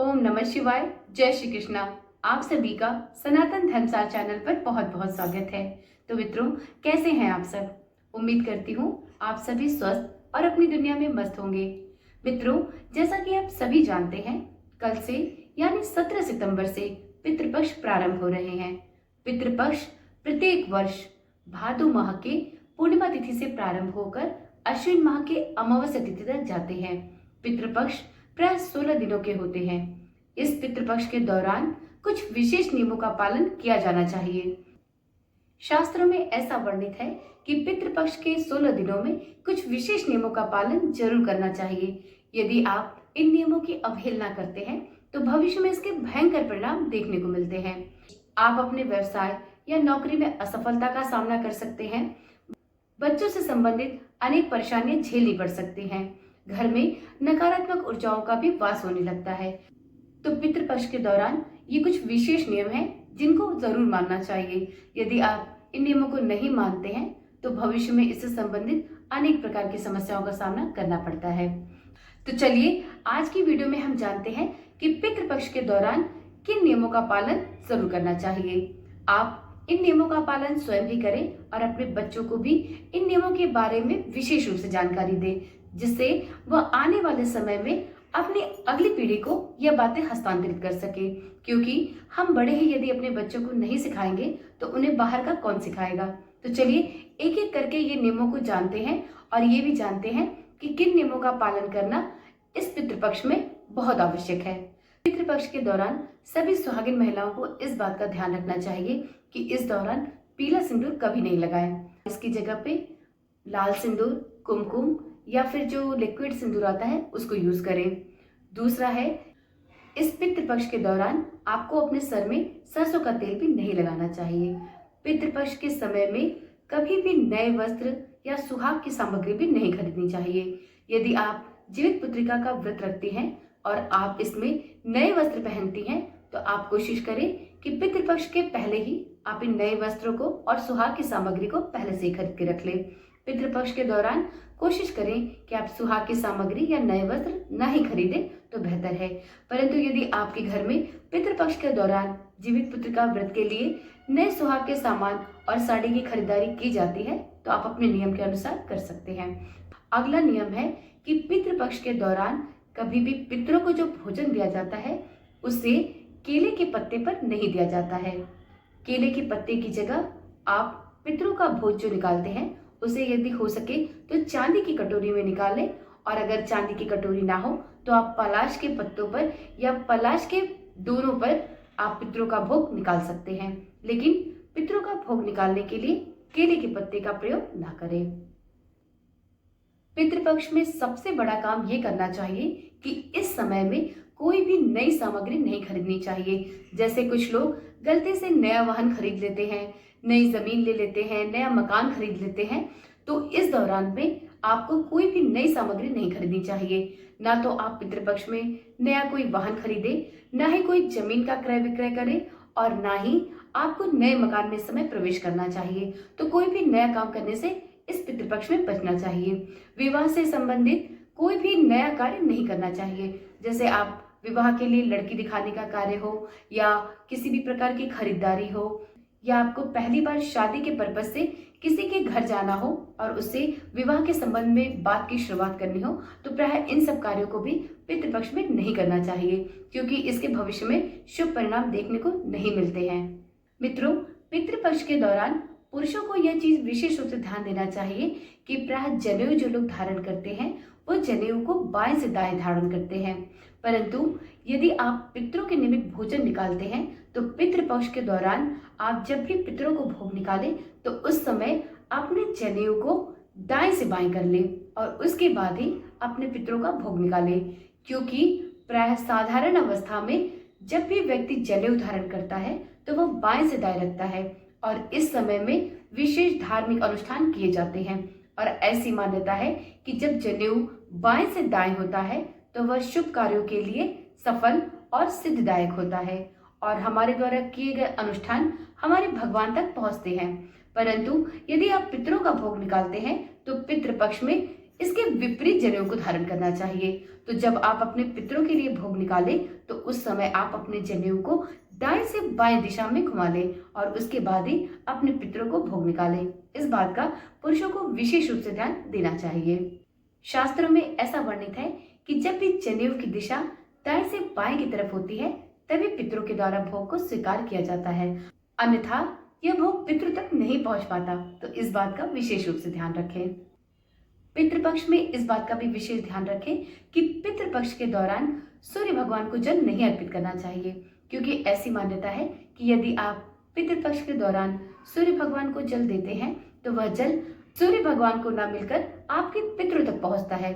ओम नमः शिवाय। जय श्री कृष्णा। आप सभी का सनातन धर्मसार चैनल पर बहुत बहुत स्वागत है। तो मित्रों, कैसे हैं आप सब? उम्मीद करती हूँ आप सभी स्वस्थ और अपनी दुनिया में मस्त होंगे। मित्रों, जैसा कि आप सभी जानते हैं, कल से यानी 17 सितंबर से पितृपक्ष प्रारंभ हो रहे हैं। पितृपक्ष प्रत्येक वर्ष भादो माह के पूर्णिमा तिथि से प्रारंभ होकर अश्विन माह के अमावस्या तिथि तक जाते हैं। पितृपक्ष प्राय 16 दिनों के होते हैं। इस पितृपक्ष के दौरान कुछ विशेष नियमों का पालन किया जाना चाहिए। शास्त्रों में ऐसा वर्णित है कि पितृपक्ष के 16 दिनों में कुछ विशेष नियमों का पालन जरूर करना चाहिए। यदि आप इन नियमों की अवहेलना करते हैं तो भविष्य में इसके भयंकर परिणाम देखने को मिलते हैं। आप अपने व्यवसाय या नौकरी में असफलता का सामना कर सकते हैं। बच्चों से संबंधित अनेक परेशानियां झेलनी पड़ सकती हैं। घर में नकारात्मक ऊर्जाओं का भी वास होने लगता है। तो पितृपक्ष के दौरान ये कुछ विशेष नियम हैं जिनको जरूर मानना चाहिए। यदि आप इन नियमों को नहीं मानते हैं तो भविष्य में इससे संबंधित अनेक प्रकार की समस्याओं का सामना करना पड़ता है। तो चलिए आज की वीडियो में हम जानते हैं कि पितृपक्ष के दौरान किन नियमों का पालन जरूर करना चाहिए। आप इन नियमों का पालन स्वयं भी करें और अपने बच्चों को भी इन नियमों के बारे में विशेष रूप से जानकारी दें, जिससे वह आने वाले समय में अपनी अगली पीढ़ी को यह बातें हस्तांतरित कर सके। क्योंकि हम बड़े ही यदि अपने बच्चों को नहीं सिखाएंगे तो उन्हें बाहर का कौन सिखाएगा। तो चलिए एक एक करके ये नियमों को जानते हैं और ये भी जानते हैं कि किन नियमों का पालन करना इस पितृपक्ष में बहुत आवश्यक है। पितृपक्ष के दौरान सभी सुहागिन महिलाओं को इस बात का ध्यान रखना चाहिए कि इस दौरान पीला सिंदूर कभी नहीं लगाएं। इसकी जगह पे लाल सिंदूर, कुमकुम या फिर जो लिक्विड सिंदूर आता है उसको यूज करें। दूसरा है, इस पितृपक्ष के दौरान आपको अपने सर में सरसों का तेल भी नहीं लगाना चाहिए। पितृपक्ष के समय में कभी भी नए वस्त्र या सुहाग की सामग्री भी नहीं खरीदनी चाहिए। यदि आप जीवित पुत्रिका का व्रत रखती हैं और आप इसमें नए वस्त्र पहनती हैं तो आप कोशिश करें कि पितृपक्ष के पहले ही आप इन नए वस्त्रों को और सुहाग की सामग्री को पहले से खरीद के रख लें। पितृपक्ष के दौरान कोशिश करें कि आप सुहाग की सामग्री या नए वस्त्र न ही खरीदें तो बेहतर है। परंतु यदि आपके घर में पितृपक्ष के दौरान जीवित पुत्रिका व्रत के लिए नए सुहाग के सामान और साड़ी की खरीदारी की जाती है तो आप अपने नियम के अनुसार कर सकते हैं। अगला नियम है कि पितृपक्ष के दौरान कभी भी पितरों को जो भोजन दिया जाता है उसे केले के पत्ते पर नहीं दिया जाता है। केले के पत्ते की जगह आप पितरों का भोज जो निकालते हैं उसे यदि हो सके तो चांदी की कटोरी में निकालें, और अगर चांदी की कटोरी ना हो तो आप पलाश के पत्तों पर या पलाश के दोनों पर आप पितरों का भोग निकाल सकते हैं। लेकिन पितरों का भोग निकालने के लिए केले के पत्ते का प्रयोग ना करें। पितृपक्ष में सबसे बड़ा काम ये करना चाहिए कि इस समय में कोई भी नई सामग्री नहीं खरीदनी चाहिए। जैसे कुछ लोग गलती से नया वाहन खरीद लेते हैं, नई जमीन ले लेते हैं, नया मकान खरीद लेते हैं। तो इस दौरान में आपको कोई भी नई सामग्री नहीं खरीदनी चाहिए। ना तो आप पितृपक्ष में नया कोई वाहन खरीदे, ना ही कोई जमीन का क्रय विक्रय करें, और ना ही आपको नए मकान में इस समय प्रवेश करना चाहिए। तो कोई भी नया काम करने से इस पितृपक्ष में बचना चाहिए। विवाह से संबंधित कोई भी नया कार्य नहीं करना चाहिए। जैसे आप विवाह के लिए लड़की दिखाने का कार्य हो, या किसी भी प्रकार की खरीदारी हो, या आपको पहली बार शादी के पर्पज से किसी के घर जाना हो और उससे विवाह के संबंध में बात की शुरुआत करनी हो, तो प्राय इन सब कार्यों को भी पितृपक्ष में नहीं करना चाहिए, क्योंकि इसके भविष्य में शुभ परिणाम देखने को नहीं मिलते हैं। मित्रों, पितृपक्ष के दौरान पुरुषों को यह चीज विशेष रूप से ध्यान देना चाहिए कि प्राय जनेऊ जो लोग धारण करते हैं वो जनेऊ को बाएं से दाएं धारण करते हैं। परंतु यदि आप पितरों के निमित्त भोजन निकालते हैं तो पितृपक्ष के दौरान आप जब भी पितरों को भोग निकालें तो उस समय अपने जनेऊ को दाएं से बाएं कर लें और उसके बाद ही अपने पितरों का भोग निकालें। क्योंकि प्राय साधारण अवस्था में जब भी व्यक्ति जनेऊ धारण करता है तो वह बाएं से दाएं रखता है, और इस समय में विशेष धार्मिक अनुष्ठान किए जाते हैं। और ऐसी मान्यता है कि जब जनेऊ बाएं से दाएं होता है तो वह शुभ कार्यों के लिए सफल और सिद्धदायक होता है, और हमारे द्वारा किए गए अनुष्ठान हमारे भगवान तक पहुंचते हैं। परंतु यदि आप पितरों का भोग निकालते हैं तो पितृपक्ष में इसके विपरीत जनेऊ को धारण करना चाहिए। तो जब आप अपने पितरों के लिए भोग निकालें तो उस समय आप अपने जनेऊ को दाएं से बाएं दिशा में घुमा लें और उसके बाद ही अपने पितरों को भोग निकालें। इस बात का पुरुषों को विशेष रूप से ध्यान देना चाहिए। शास्त्रों में ऐसा वर्णित है कि जब भी जनेऊ की दिशा दाएं से बाएं की तरफ होती है तभी पितरों के द्वारा भोग को स्वीकार किया जाता है, अन्यथा यह भोग पितृ तक नहीं पहुंच पाता। तो इस बात का विशेष रूप से ध्यान रखें। पितृपक्ष में इस बात का भी विशेष ध्यान रखें कि पितृपक्ष के दौरान सूर्य भगवान को जल नहीं अर्पित करना चाहिए, क्योंकि ऐसी मान्यता है कि यदि आप पितृपक्ष के दौरान सूर्य भगवान को जल देते हैं तो वह जल सूर्य भगवान को न मिलकर आपके पितरों तक पहुंचता है।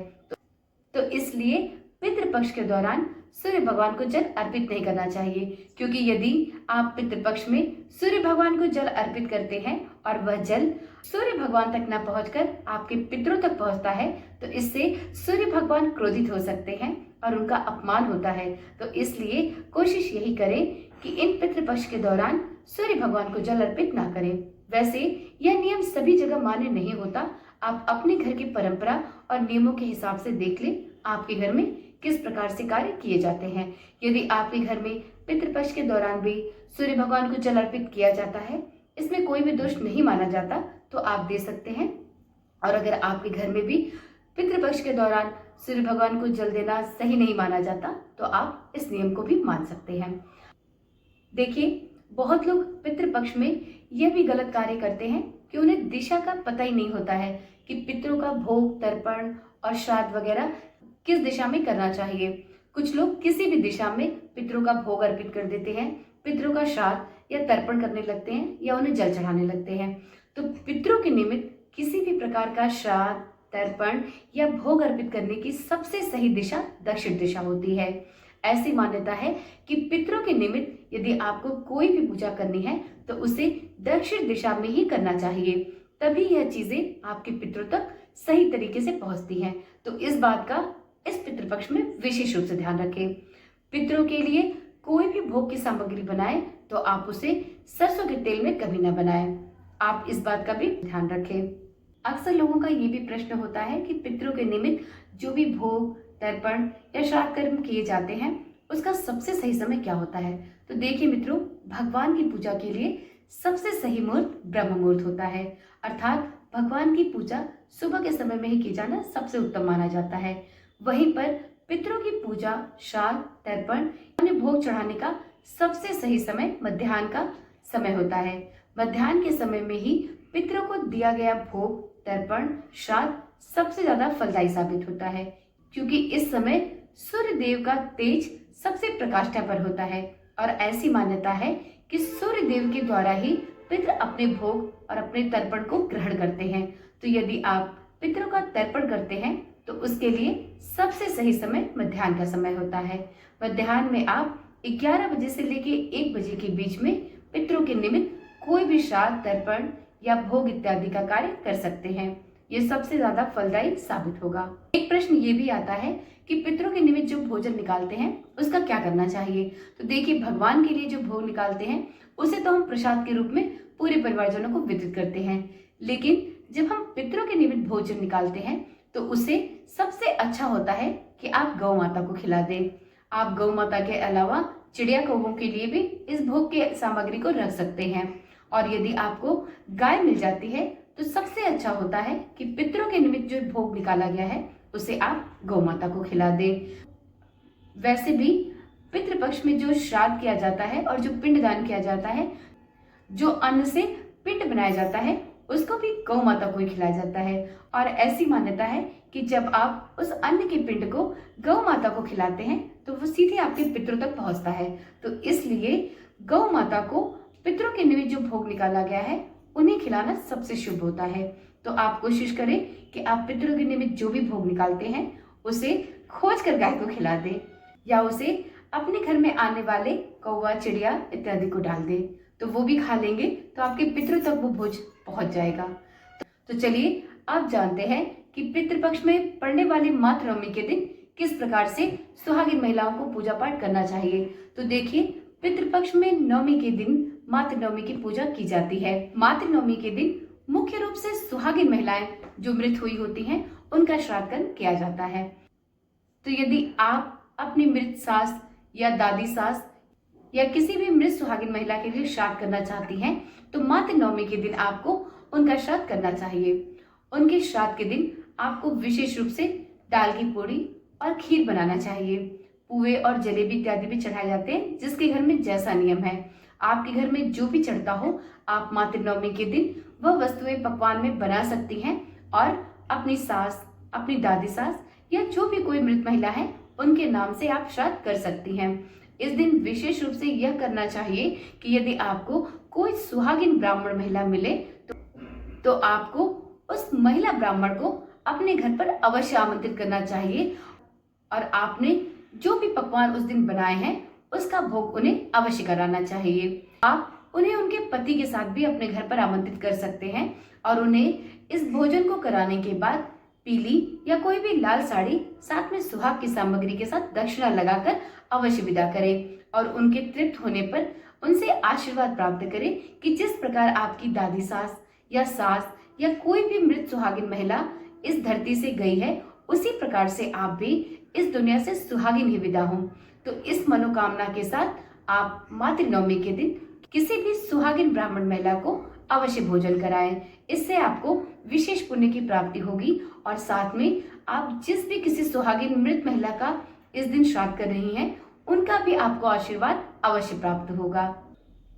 तो इसलिए पितृपक्ष के दौरान सूर्य भगवान को जल अर्पित नहीं करना चाहिए, क्योंकि यदि आप पितृपक्ष में सूर्य भगवान को जल अर्पित करते हैं और वह जल सूर्य भगवान तक न पहुंचकर आपके पितरों तक पहुंचता है तो इससे सूर्य भगवान क्रोधित हो सकते हैं और उनका अपमान होता है। तो इसलिए कोशिश यही करें कि इन पितृपक्ष के दौरान सूर्य भगवान को जल अर्पित ना करें। वैसे यह नियम सभी जगह मान्य नहीं होता। आप अपने घर की परंपरा और नियमों के हिसाब से देख लें आपके घर में किस प्रकार से कार्य किए जाते हैं। यदि आपके घर में पितृपक्ष के दौरान भी सूर्य भगवान को जल अर्पित किया जाता है, इसमें कोई भी दोष नहीं माना जाता, तो आप दे सकते हैं। और अगर आपके घर में भी पितृपक्ष के दौरान सूर्य भगवान को जल देना सही नहीं माना जाता तो आप इस नियम को भी मान सकते हैं। देखिए, बहुत लोग पितृपक्ष में यह भी गलत कार्य करते हैं कि उन्हें दिशा का पता ही नहीं होता है कि पितरों का भोग, तर्पण और श्राद्ध वगैरह किस दिशा में करना चाहिए। कुछ लोग किसी भी दिशा में पितरों का भोग अर्पित कर देते हैं, पितरों का श्राद्ध या तर्पण करने लगते हैं या उन्हें जल चढ़ाने लगते हैं। तो पितरों के निमित्त किसी भी प्रकार का श्राद्ध, तर्पण या भोग अर्पित करने की सबसे सही दिशा दक्षिण दिशा होती है। ऐसी मान्यता है कि पितरों के निमित्त यदि आपको कोई भी पूजा करनी है तो उसे दक्षिण दिशा में ही करना चाहिए, तभी यह चीजें आपके पितरों तक सही तरीके से पहुंचती हैं। तो इस बात का इस पितृपक्ष में विशेष रूप से ध्यान रखें। पितरों के लिए कोई भी भोग की सामग्री बनाएं तो आप उसे सरसों के तेल में कभी न बनाएं। आप इस बात का भी ध्यान रखें। अक्सर लोगों का ये भी प्रश्न होता है कि पितरों के निमित्त जो भी भोग, तर्पण या श्राद्ध कर्म किए जाते हैं उसका सबसे सही समय क्या होता है। तो देखिए मित्रों, भगवान की पूजा के लिए सबसे सही मुहूर्त ब्रह्म मुहूर्त होता है, अर्थात भगवान की पूजा सुबह के समय में ही की जाना सबसे उत्तम माना जाता है। वहीं पर पितरों की पूजा, श्राद्ध, तर्पण अन्य भोग चढ़ाने का सबसे सही समय मध्याह्न का समय होता है। मध्याह्न के समय में ही पितरों को दिया गया भोग, तर्पण, श्राद्ध सबसे ज्यादा फलदायी साबित होता है, क्योंकि इस समय सूर्य देव का तेज सबसे प्रकाष्ठा पर होता है और ऐसी मान्यता है कि सूर्य देव के द्वारा ही पितृ अपने भोग और अपने तर्पण को ग्रहण करते हैं। तो यदि आप पितरों का तर्पण करते हैं तो उसके लिए सबसे सही समय मध्याह्न का समय होता है। मध्याह्न में आप 11 बजे से लेके 1 बजे के बीच में पितरों के निमित्त कोई भी श्राद्ध, तर्पण या भोग इत्यादि का कार्य कर सकते हैं। ये सबसे ज्यादा फलदायी साबित होगा। एक प्रश्न ये भी आता है कि पितरों के निमित्त जो भोजन निकालते हैं उसका क्या करना चाहिए। तो देखिए, भगवान के लिए जो भोग निकालते हैं उसे तो हम प्रसाद के रूप में पूरे परिवारजनों को वितरित करते हैं, लेकिन जब हम पितरों के निमित्त भोजन निकालते हैं तो उसे सबसे अच्छा होता है कि आप गौ माता को खिला दें। आप गौ माता के अलावा चिड़िया कौवों के लिए भी इस भोग के सामग्री को रख सकते हैं। और यदि आपको गाय मिल जाती है तो सबसे अच्छा होता है कि पितरों के निमित्त जो भोग निकाला गया है उसे आप गौ माता को खिला दें। वैसे भी पितृपक्ष में जो श्राद्ध किया जाता है और जो पिंडदान किया जाता है, जो अन्न से पिंड बनाया जाता है उसको भी गौ माता को ही खिलाया जाता है। और ऐसी मान्यता है कि जब आप उस अन्न के पिंड को गौ माता को खिलाते हैं तो वो सीधे आपके पितरों तक पहुंचता है। तो इसलिए गौ माता को पितरों के निमित्त जो भोग निकाला गया है उन्हें खिलाना सबसे शुभ होता है। तो आप कोशिश करें कि आप पितरों के निमित्त जो भी भोग निकालते हैं उसे खोज कर गाय को खिला दें या उसे अपने घर में आने वाले कौवा, चिड़िया इत्यादि को डाल दें, तो वो भी खा लेंगे, तो आपके पितरों तक वो भोज पहुंच जाएगा। तो चलिए आप जानते हैं कि पितृपक्ष में पड़ने वाली मातृनवमी के दिन किस प्रकार से सुहागिन महिलाओं को पूजा पाठ करना चाहिए। तो देखिए, पितृपक्ष में नवमी के दिन मातृनवमी की पूजा की जाती है। मातृनवमी के दिन मुख्य रूप से सुहागिन महिलाएं जो मृत हुई होती हैं उनका श्राद्ध कर्म किया जाता है। तो यदि आप अपनी मृत सास या दादी सास या किसी भी मृत सुहागिन महिला के लिए श्राद्ध करना चाहती हैं तो मातृ नवमी के दिन आपको उनका श्राद्ध करना चाहिए। उनके श्राद्ध के दिन आपको विशेष रूप से दाल की पूड़ी और खीर बनाना चाहिए। पुए और जलेबी इत्यादि भी चढ़ाए जाते हैं, जिसके घर में जैसा नियम है। आपके घर में जो भी चढ़ता हो, आप मातृ नवमी के दिन वह वस्तुएं पकवान में बना सकती हैं और अपनी सास, अपनी दादी सास या जो भी कोई मृत महिला है उनके नाम से आप श्राद्ध कर सकती हैं। इस दिन विशेष रूप से यह करना चाहिए कि यदि आपको कोई सुहागिन ब्राह्मण महिला मिले तो आपको उस महिला ब्राह्मण को अपने घर पर अवश्य आमंत्रित करना चाहिए और आपने जो भी पकवान उस दिन बनाए हैं उसका भोग उन्हें अवश्य कराना चाहिए। आप उन्हें उनके पति के साथ भी अपने घर पर आमंत्रित कर सकते हैं और उन्हें इस भोजन को कराने के बाद पीली या कोई भी लाल साड़ी साथ में सुहाग की सामग्री के साथ दक्षिणा लगाकर अवश्य विदा करें और उनके तृप्त होने पर उनसे आशीर्वाद प्राप्त करें कि जिस प्रकार आपकी दादी सास या कोई भी मृत सुहागिन महिला इस धरती से गई है, उसी प्रकार से आप भी इस दुनिया से सुहागिन ही विदा हों। तो इस मनोकामना के साथ आप मातृ नवमी के दिन किसी भी सुहागिन ब्राह्मण महिला को अवश्य भोजन कराएं। इससे आपको विशेष पुण्य की प्राप्ति होगी और साथ में आप जिस भी किसी सुहागिन मृत महिला का इस दिन श्राद्ध कर रही हैं, उनका भी आपको आशीर्वाद अवश्य प्राप्त होगा।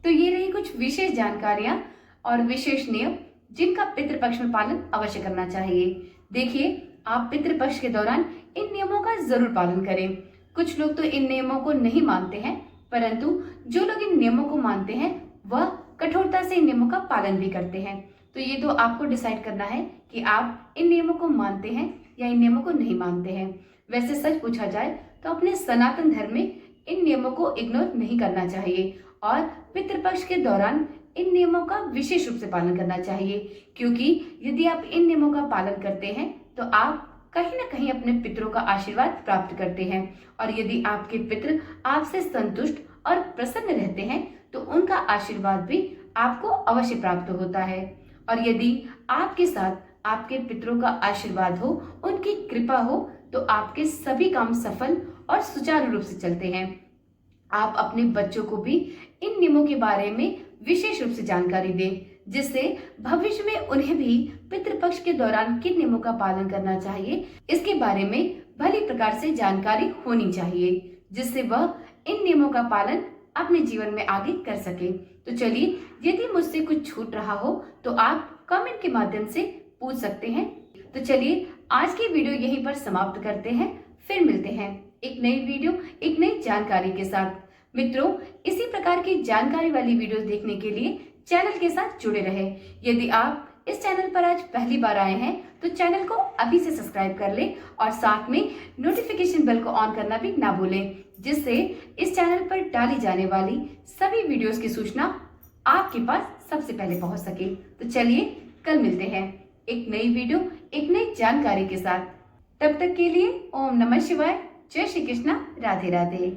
तो ये रही कुछ विशेष जानकारियां और विशेष नियम जिनका पितृपक्ष में पालन अवश्य करना चाहिए। देखिए, आप पितृपक्ष के दौरान इन नियमों का जरूर पालन करें। कुछ लोग तो इन नियमों को नहीं मानते हैं, परंतु जो लोग इन नियमों को मानते हैं वह कठोरता से इन नियमों का पालन भी करते हैं। तो ये तो आपको डिसाइड करना है कि आप इन नियमों को मानते हैं या इन नियमों को नहीं मानते हैं। वैसे सच पूछा जाए तो अपने सनातन धर्म में इन नियमों को इग्नोर नहीं करना चाहिए और पितृपक्ष के दौरान इन नियमों का विशेष रूप से पालन करना चाहिए, क्योंकि यदि आप इन नियमों का पालन करते हैं तो आप कहीं ना कहीं अपने पितरों का आशीर्वाद प्राप्त करते हैं और यदि आपके पितृ आपसे संतुष्ट और प्रसन्न रहते हैं तो उनका आशीर्वाद भी आपको अवश्य प्राप्त होता है। और यदि आपके साथ आपके पितरों का आशीर्वाद हो, उनकी कृपा हो, तो आपके सभी काम सफल और सुचारू रूप से चलते हैं। आप अपने बच्चों को भी इन नियमों के बारे में विशेष रूप से जानकारी दें, जिससे भविष्य में उन्हें भी पितृपक्ष के दौरान किन नियमों का पालन करना चाहिए इसके बारे में भली प्रकार से जानकारी होनी चाहिए, जिससे वह इन नियमों का पालन अपने जीवन में आगे कर सके। तो चलिए, यदि मुझसे कुछ छूट रहा हो तो आप कमेंट के माध्यम से पूछ सकते हैं। तो चलिए, आज की वीडियो यहीं पर समाप्त करते हैं। फिर मिलते हैं एक नई वीडियो, एक नई जानकारी के साथ। मित्रों, इसी प्रकार की जानकारी वाली वीडियोस देखने के लिए चैनल के साथ जुड़े रहे। यदि आप इस चैनल पर आज पहली बार आए हैं तो चैनल को अभी से सब्सक्राइब कर लें और साथ में नोटिफिकेशन बेल को ऑन करना भी ना भूलें, जिससे इस चैनल पर डाली जाने वाली सभी वीडियोस की सूचना आपके पास सबसे पहले पहुंच सके। तो चलिए, कल मिलते हैं एक नई वीडियो, एक नई जानकारी के साथ। तब तक के लिए ओम नमः शिवाय, जय श्री कृष्णा, राधे राधे।